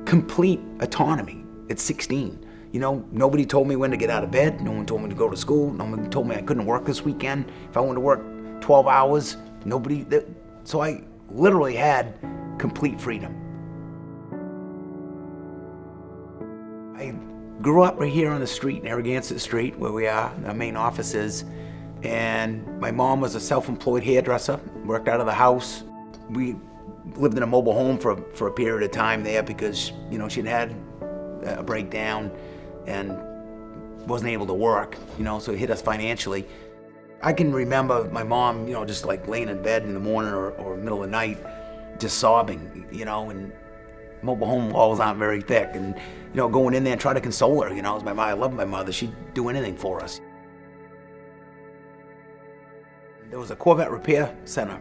complete autonomy at 16. You know, nobody told me when to get out of bed. No one told me to go to school. No one told me I couldn't work this weekend. If I wanted to work 12 hours, so I literally had complete freedom. I grew up right here on the street, Narragansett Street, where our main office is. And my mom was a self-employed hairdresser, worked out of the house. We lived in a mobile home for a period of time there because, you know, she'd had a breakdown and wasn't able to work, you know, so it hit us financially. I can remember my mom, you know, just like laying in bed in the morning or middle of the night, just sobbing, you know, and mobile home walls aren't very thick. And, you know, going in there and trying to console her, you know, I love my mother, she'd do anything for us. There was a Corvette repair center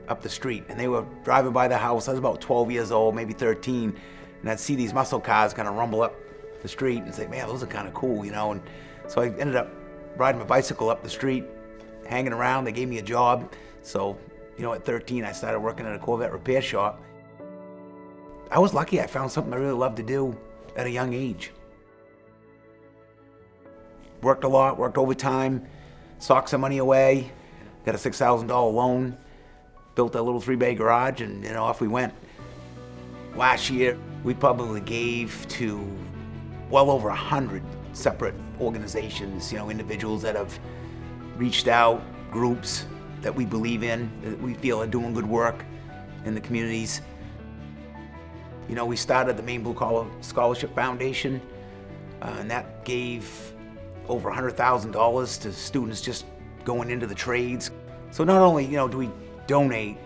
up the street, and they were driving by the house. I was about 12 years old, maybe 13, and I'd see these muscle cars kind of rumble up the street and say, man, those are kind of cool, you know. And so I ended up riding my bicycle up the street, hanging around. They gave me a job. So, you know, at 13, I started working at a Corvette repair shop. I was lucky. I found something I really loved to do at a young age. Worked a lot, worked overtime, socked some money away, got a $6,000 loan, built a little 3-bay garage, and, you know, off we went. Last year, we probably gave to well over 100 separate organizations, you know, individuals that have reached out, groups that we believe in, that we feel are doing good work in the communities. You know, we started the Maine Blue Collar Scholarship Foundation, and that gave over $100,000 to students just going into the trades. So not only, you know, do we donate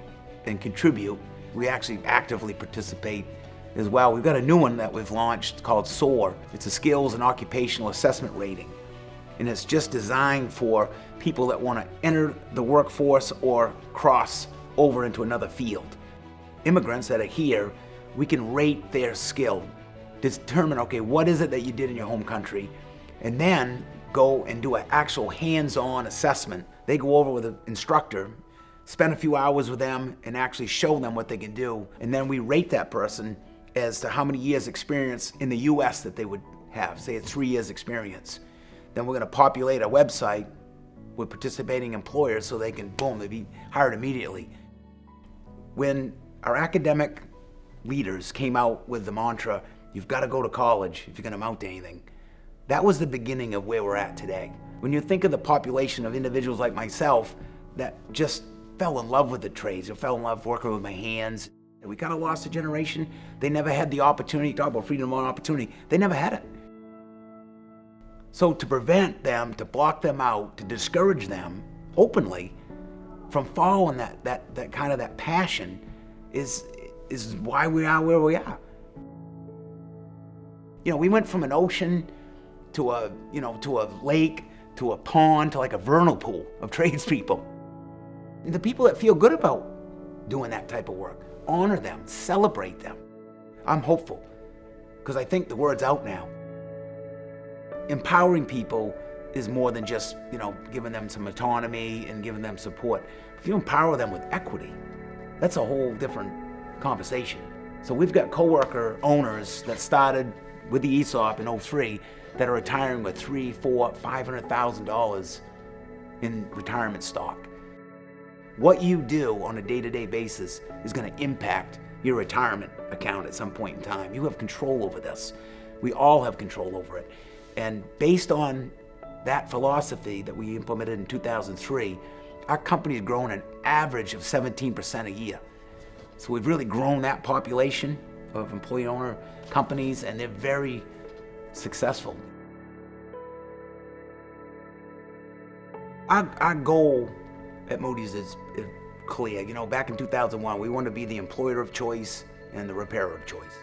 and contribute, we actually actively participate as well. We've got a new one that we've launched called SOAR. It's a skills and occupational assessment rating. And it's just designed for people that want to enter the workforce or cross over into another field. Immigrants that are here, we can rate their skill, determine, okay, what is it that you did in your home country, and then go and do an actual hands-on assessment. They go over with an instructor, spend a few hours with them, and actually show them what they can do. And then we rate that person as to how many years experience in the US that they would have, say 3 years experience. Then we're gonna populate a website with participating employers so they can, boom, they'd be hired immediately. When our academic leaders came out with the mantra, you've gotta go to college if you're gonna amount to anything, that was the beginning of where we're at today. When you think of the population of individuals like myself that just fell in love with the trades, or fell in love working with my hands, we kind of lost a generation. They never had the opportunity, talk about freedom of opportunity, they never had it. So to prevent them, to block them out, to discourage them openly from following that kind of that passion is why we are where we are. You know, we went from an ocean to a lake, to a pond, to like a vernal pool of tradespeople. And the people that feel good about doing that type of work, honor them, celebrate them. I'm hopeful, because I think the word's out now. Empowering people is more than just, you know, giving them some autonomy and giving them support. If you empower them with equity, that's a whole different conversation. So we've got coworker owners that started with the ESOP in '03 that are retiring with $300,000, $400,000, $500,000 in retirement stock. What you do on a day-to-day basis is going to impact your retirement account at some point in time. You have control over this. We all have control over it. And based on that philosophy that we implemented in 2003, our company has grown an average of 17% a year. So we've really grown that population of employee-owner companies, and they're very successful. Our goal at Moody's is clear. You know, back in 2001, we wanted to be the employer of choice and the repairer of choice.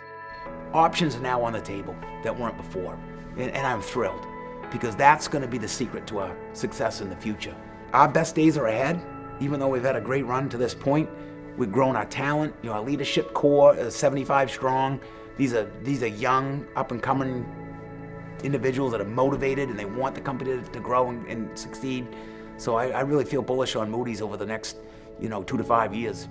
Options are now on the table that weren't before, and I'm thrilled, because that's going to be the secret to our success in the future. Our best days are ahead. Even though we've had a great run to this point, we've grown our talent. You know, our leadership core is 75 strong. These are young, up-and-coming individuals that are motivated and they want the company to grow and succeed. So I really feel bullish on Moody's over the next, 2 to 5 years.